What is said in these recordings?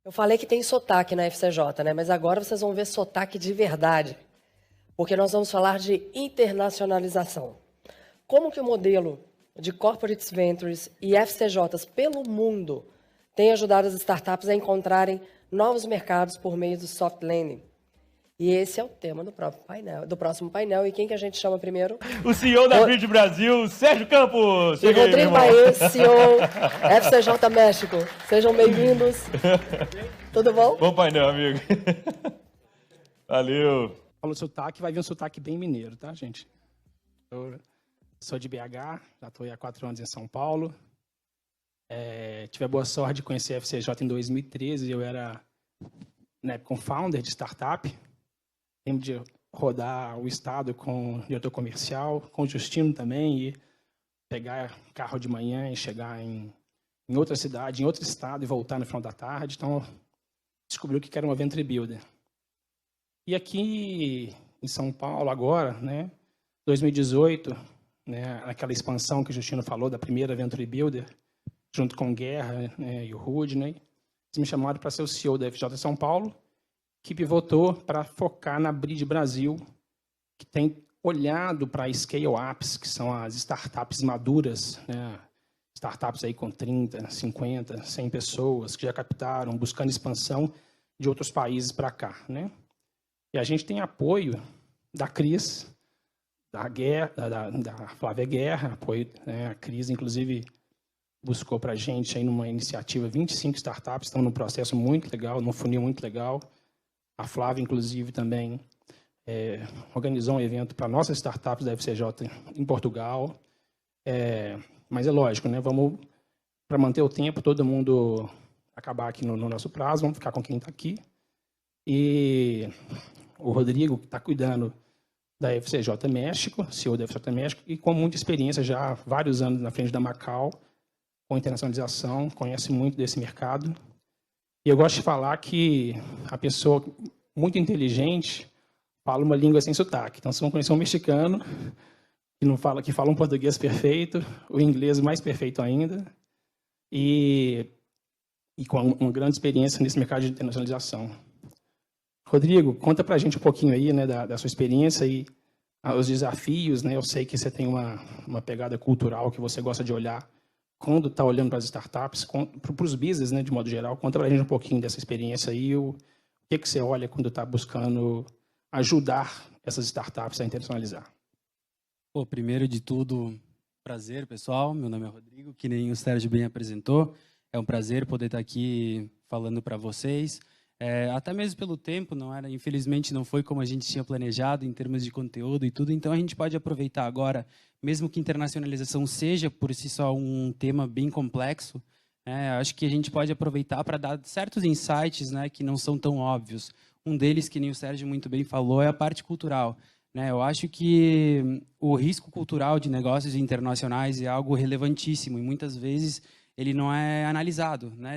Eu falei que tem sotaque na FCJ, né? Mas agora vocês vão ver sotaque de verdade, porque nós vamos falar de internacionalização. Como que o modelo de Corporate Ventures e FCJs pelo mundo tem ajudado as startups a encontrarem novos mercados por meio do soft landing? E esse é o tema do próximo painel. E quem que a gente chama primeiro? O CEO da Bridge Brasil, Sérgio Campos. E Rodrigo Baez, CEO, FCJ México. Sejam bem-vindos. Tudo bom? Bom painel, amigo. Valeu. Falou sotaque, vai vir um sotaque bem mineiro, tá, gente? Eu sou de BH, já estou há 4 anos em São Paulo. Tive a boa sorte de conhecer a FCJ em 2013. Eu era, né, co-founder de startup. Lembro de rodar o estado com diretor comercial, com o Justino também, e pegar carro de manhã e chegar em outra cidade, em outro estado, e voltar no final da tarde. Então, descobriu que era uma Venture Builder. E aqui em São Paulo, agora, né, 2018, né, aquela expansão que o Justino falou, da primeira Venture Builder, junto com o Guerra, né, e o Rudney, eles me chamaram para ser o CEO da FJ São Paulo, que pivotou para focar na Bridge Brasil, que tem olhado para scale-ups, que são as startups maduras, né? Startups aí com 30, 50, 100 pessoas, que já captaram, buscando expansão de outros países para cá, né? E a gente tem apoio da Cris, da Flávia Guerra, apoio, né? A Cris, inclusive, buscou para a gente aí numa iniciativa 25 startups, estão num processo muito legal, num funil muito legal. A Flávia, inclusive, também organizou um evento para nossas startups da FCJ em Portugal. Mas é lógico, né? Vamos, para manter o tempo, todo mundo acabar aqui no nosso prazo, vamos ficar com quem está aqui. E o Rodrigo, que está cuidando da FCJ México, CEO da FCJ México, e com muita experiência já há vários anos na frente da Macau, com internacionalização, conhece muito desse mercado. E eu gosto de falar que a pessoa muito inteligente fala uma língua sem sotaque. Então, vocês vão conhecer um mexicano que fala um português perfeito, o inglês mais perfeito ainda, e com uma grande experiência nesse mercado de internacionalização. Rodrigo, conta para a gente um pouquinho aí, né, da sua experiência e os desafios, né? Eu sei que você tem uma pegada cultural que você gosta de olhar quando está olhando para as startups, para os business, né, de modo geral. Conta para a gente um pouquinho dessa experiência aí, o que você olha quando está buscando ajudar essas startups a internacionalizar. Pô, primeiro de tudo, prazer, pessoal. Meu nome é Rodrigo, que nem o Sérgio bem apresentou. É um prazer poder estar aqui falando para vocês. Até mesmo pelo tempo, infelizmente não foi como a gente tinha planejado em termos de conteúdo e tudo, então a gente pode aproveitar agora, mesmo que internacionalização seja por si só um tema bem complexo, acho que a gente pode aproveitar para dar certos insights, né, que não são tão óbvios. Um deles, que nem o Sérgio muito bem falou, é a parte cultural. Eu acho que o risco cultural de negócios internacionais é algo relevantíssimo e muitas vezes ele não é analisado, né?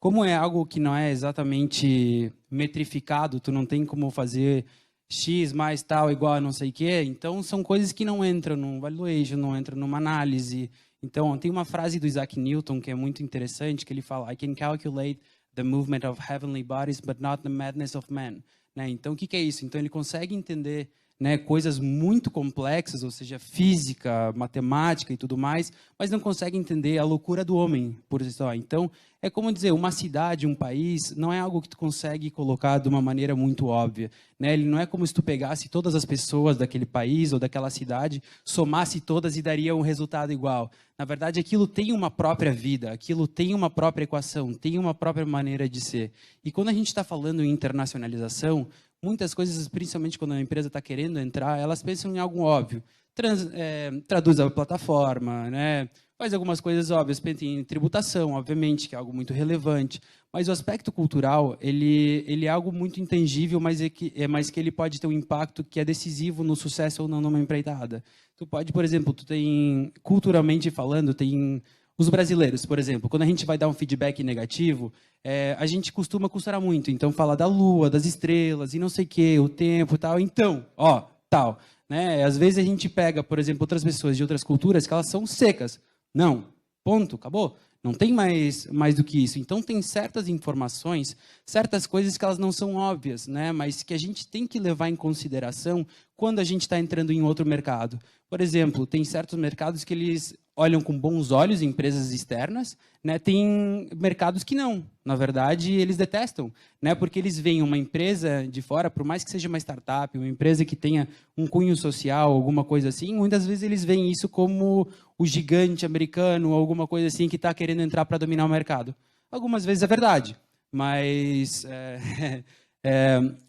Como é algo que não é exatamente metrificado, tu não tem como fazer X mais tal igual a não sei o quê, então são coisas que não entram num valuation, não entram numa análise. Então, tem uma frase do Isaac Newton que é muito interessante, que ele fala: I can calculate the movement of heavenly bodies, but not the madness of man. Então, o que é isso? Então, ele consegue entender, né, coisas muito complexas, ou seja, física, matemática e tudo mais, mas não consegue entender a loucura do homem por si só. Então, é como dizer, uma cidade, um país, não é algo que tu consegue colocar de uma maneira muito óbvia, né? Ele não é como se tu pegasse todas as pessoas daquele país ou daquela cidade, somasse todas e daria um resultado igual. Na verdade, aquilo tem uma própria vida, aquilo tem uma própria equação, tem uma própria maneira de ser. E quando a gente está falando em internacionalização, muitas coisas, principalmente quando a empresa está querendo entrar, elas pensam em algo óbvio. Traduz a plataforma, né? Faz algumas coisas óbvias, pensa em tributação, obviamente, que é algo muito relevante. Mas o aspecto cultural, ele é algo muito intangível, mas que ele pode ter um impacto que é decisivo no sucesso ou não numa empreitada. Tu pode, por exemplo, culturalmente falando, tem os brasileiros, por exemplo, quando a gente vai dar um feedback negativo, a gente costuma costurar muito. Então, fala da lua, das estrelas, e não sei o quê, o tempo e tal. Então, tal. Né? Às vezes a gente pega, por exemplo, outras pessoas de outras culturas que elas são secas. Não, ponto, acabou. Não tem mais do que isso. Então, tem certas informações, certas coisas que elas não são óbvias, né? Mas que a gente tem que levar em consideração quando a gente está entrando em outro mercado. Por exemplo, tem certos mercados que eles olham com bons olhos empresas externas, né? Tem mercados que não. Na verdade, eles detestam, né? Porque eles veem uma empresa de fora, por mais que seja uma startup, uma empresa que tenha um cunho social, alguma coisa assim, muitas vezes eles veem isso como o gigante americano, alguma coisa assim que está querendo entrar para dominar o mercado. Algumas vezes é verdade, mas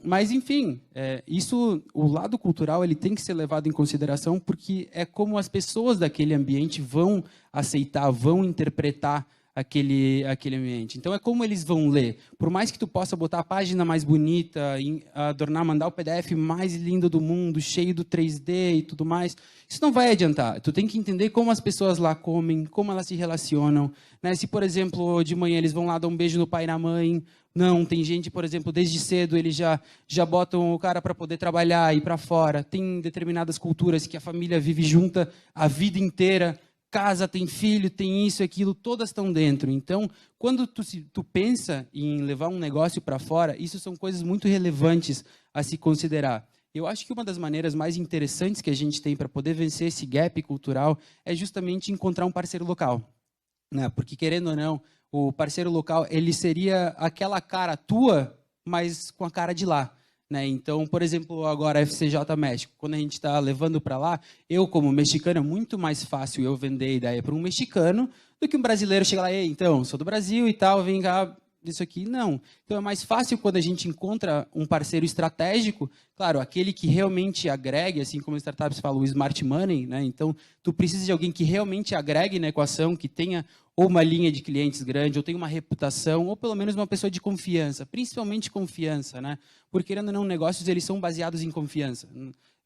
mas enfim, isso, o lado cultural, ele tem que ser levado em consideração porque é como as pessoas daquele ambiente vão aceitar, vão interpretar aquele ambiente. Então é como eles vão ler. Por mais que tu possa botar a página mais bonita, adornar, mandar o PDF mais lindo do mundo, cheio do 3D e tudo mais, isso não vai adiantar. Tu tem que entender como as pessoas lá comem, como elas se relacionam, né? Se, por exemplo, de manhã eles vão lá dar um beijo no pai e na mãe. Não, tem gente, por exemplo, desde cedo eles já botam o cara para poder trabalhar, ir para fora. Tem determinadas culturas que a família vive junta a vida inteira. Casa, tem filho, tem isso e aquilo, todas estão dentro. Então, quando tu pensa em levar um negócio para fora, isso são coisas muito relevantes a se considerar. Eu acho que uma das maneiras mais interessantes que a gente tem para poder vencer esse gap cultural é justamente encontrar um parceiro local, né? Porque, querendo ou não, o parceiro local ele seria aquela cara tua, mas com a cara de lá. Né? Então, por exemplo, agora a FCJ México, quando a gente está levando para lá, eu como mexicano, é muito mais fácil eu vender a ideia para um mexicano do que um brasileiro chegar lá, então, sou do Brasil e tal, vem cá, isso aqui, não. Então, é mais fácil quando a gente encontra um parceiro estratégico, claro, aquele que realmente agregue, assim como as startups falam, o smart money, né? Então, tu precisa de alguém que realmente agregue na equação, que tenha ou uma linha de clientes grande, ou tenha uma reputação, ou pelo menos uma pessoa de confiança, principalmente confiança, né? Porque, querendo ou não, negócios eles são baseados em confiança.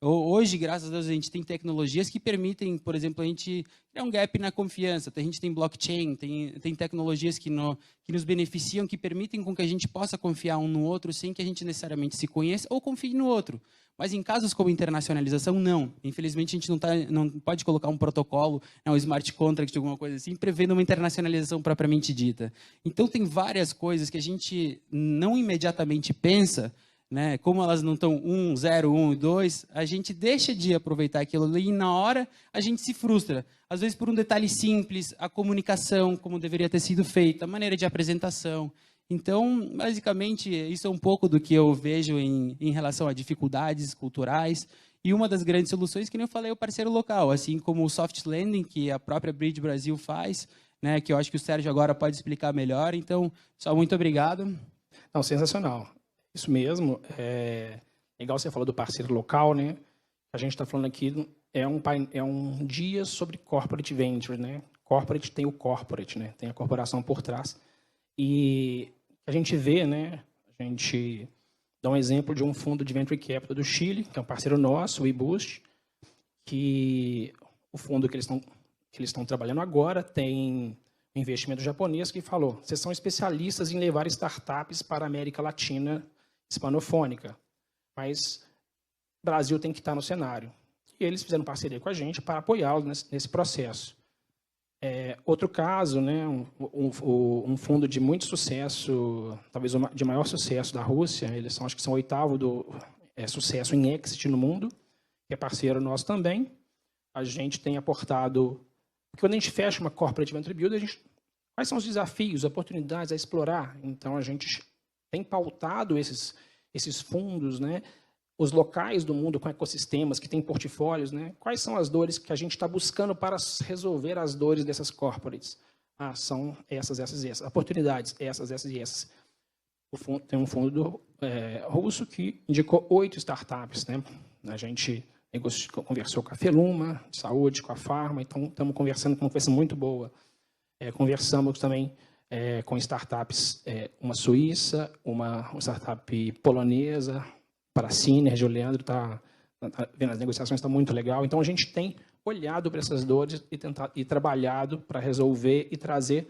Hoje, graças a Deus, a gente tem tecnologias que permitem, por exemplo, a gente criar um gap na confiança. A gente tem blockchain, tem tecnologias que nos beneficiam, que permitem com que a gente possa confiar um no outro sem que a gente necessariamente se conheça ou confie no outro. Mas em casos como internacionalização, não. Infelizmente, a gente não pode colocar um protocolo, um smart contract, alguma coisa assim, prevendo uma internacionalização propriamente dita. Então, tem várias coisas que a gente não imediatamente pensa, né? Como elas não estão 1, 0, 1 e 2, a gente deixa de aproveitar aquilo ali e na hora a gente se frustra. Às vezes por um detalhe simples, a comunicação, como deveria ter sido feita, a maneira de apresentação. Então, basicamente, isso é um pouco do que eu vejo em relação a dificuldades culturais. E uma das grandes soluções, que nem eu falei, é o parceiro local, assim como o soft landing, que a própria Bridge Brasil faz, né? Que eu acho que o Sérgio agora pode explicar melhor. Então, só muito obrigado. Não, sensacional. Isso mesmo. Legal você falou do parceiro local, né? A gente está falando aqui é um dia sobre corporate venture, né? Corporate tem o corporate, né? Tem a corporação por trás. E a gente vê, né? A gente dá um exemplo de um fundo de venture capital do Chile, que é um parceiro nosso, o eBoost, que o fundo que eles estão trabalhando agora tem um investimento japonês que falou: vocês são especialistas em levar startups para a América Latina hispanofônica, mas o Brasil tem que estar no cenário. E eles fizeram parceria com a gente para apoiá-los nesse processo. Outro caso, né, um fundo de muito sucesso, talvez de maior sucesso da Rússia, eles acho que são o 8º do sucesso em exit no mundo, que é parceiro nosso também. A gente tem aportado, porque quando a gente fecha uma corporate venture build, quais são os desafios, oportunidades a explorar? Então a gente tem pautado esses fundos, né? Os locais do mundo com ecossistemas que têm portfólios, né? Quais são as dores que a gente está buscando para resolver as dores dessas corporates? São essas. Oportunidades, essas e essas. Tem um fundo russo que indicou 8 startups, né? A gente conversou com a Feluma, de saúde, com a Pharma, então estamos conversando com uma conversa muito boa. Conversamos também com startups, uma suíça, uma startup polonesa, para a Synergy, o Leandro está vendo as negociações, está muito legal. Então, a gente tem olhado para essas dores e trabalhado para resolver e trazer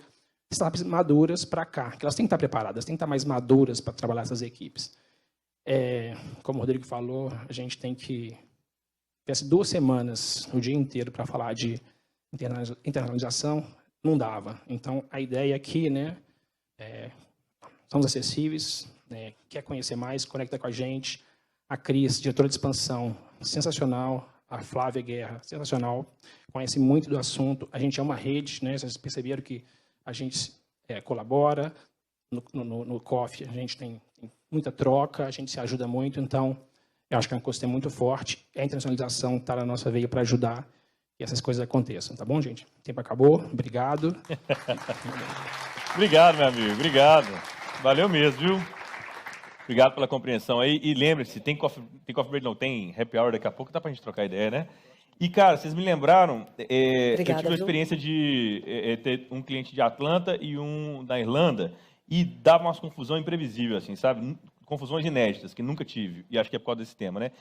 startups maduras para cá, que elas têm que estar preparadas, têm que estar mais maduras para trabalhar essas equipes. Como o Rodrigo falou, a gente tem que ter 2 semanas, o dia inteiro, para falar de internalização. não dava. Então, a ideia aqui, né, somos acessíveis, né, quer conhecer mais, conecta com a gente. A Cris, diretora de expansão, sensacional. A Flávia Guerra, sensacional, conhece muito do assunto. A gente é uma rede, né? Vocês perceberam que a gente colabora. No Coffee a gente tem muita troca, a gente se ajuda muito. Então, eu acho que é um ecossistema muito forte. A internacionalização está na nossa veia para ajudar que essas coisas aconteçam. Tá bom, gente? O tempo acabou. Obrigado. Obrigado, meu amigo. Obrigado. Valeu mesmo, viu? Obrigado pela compreensão aí. E lembre-se, tem coffee break, não, tem happy hour daqui a pouco, dá pra gente trocar ideia, né? E, cara, vocês me lembraram, eu tive a experiência de ter um cliente de Atlanta e um da Irlanda, e dava uma confusão imprevisível, assim, sabe? Confusões inéditas, que nunca tive, e acho que é por causa desse tema, né?